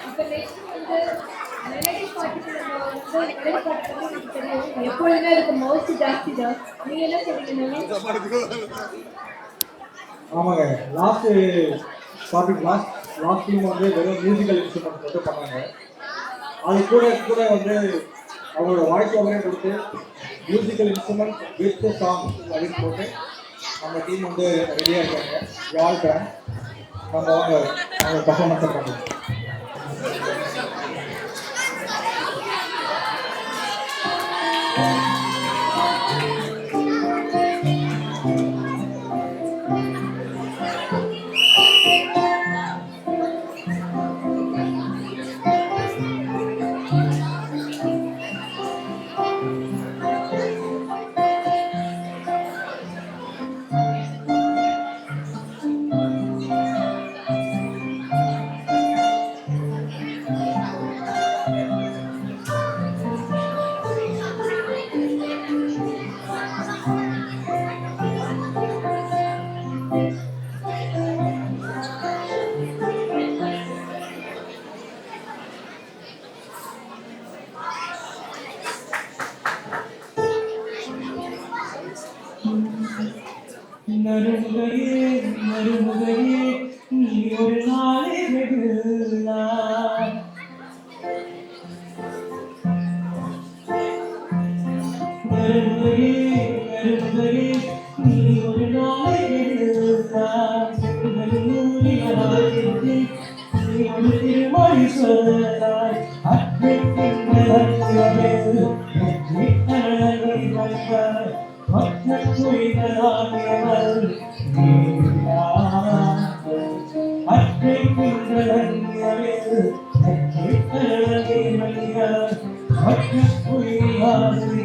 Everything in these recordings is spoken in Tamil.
இப்ப நெக்ஸ்ட் வந்து மெலடி பாட்டுக்கு நம்ம வந்து மெலடி பாட்டு வந்து உங்களுக்கு தெரியும். எப்பொழுதுமே அதுக்கு மவுஸ் ஜாஸ்தி தான். நீங்க என்ன சொல்றீங்க நவீன்? ஆமாங்க. லாஸ்ட் டாபிக் லாஸ்ட் டீம் வந்து வெறும் மியூசிக்கல் இன்ஸ்ட்ருமெண்ட் மட்டும் பண்ணாங்க. அது கூட கூட வந்து அவங்களோட வாய்ஸ் ஓவரே கொடுத்து மியூசிக்கல் இன்ஸ்ட்ருமெண்ட் வித் சாங் அப்படின்னு போட்டு நம்ம டீம் வந்து ரெடியாக இருக்காங்க. யார் பேன் நம்ம அவங்க பர்ஃபார்மன்ஸை பண்ணுவோம். நறுமுகையே நறுமுகையே நீ ஒரு நாளே வெகுளாய் நறுமுகையே நறுமுகையே நீ ஒரு நாளே வெகுளாய் நறுமுகையாய் நீ ஒரு திருமொழி சொல்லலாய் அற்றைக்கின்றே வைத்தாய் அற்றைக்குயிராகியவள்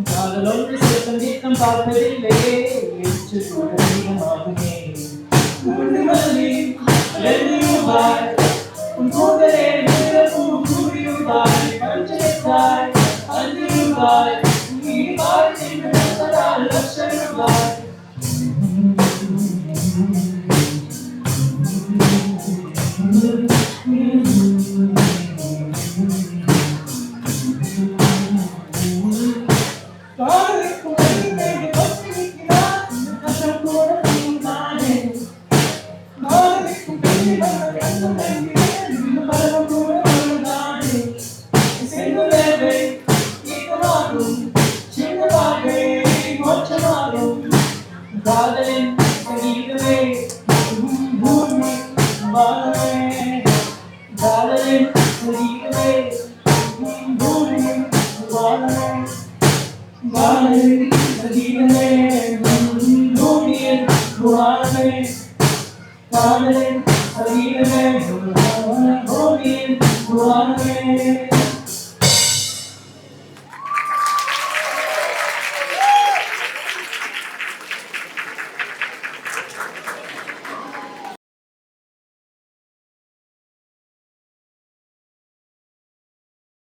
காதலோடு சிறந்தீக்கம் பார்ப்பதில்லையே என்று கூடமாகுமே கூடுமல்லி எழுதியுமாய் உன் கூடலே நிறமும் கூறியுமாய் பஞ்சத்தாய் அந்தியுமாய் நீ வாழ்த்தின் லட்சணமாய் காதலின் சங்கீதமே பூமி வாழவே காதலின் சங்கீதமே பூமி வாழவே காதலின் சங்கீதமே பூமியின் வாழவே காதலின்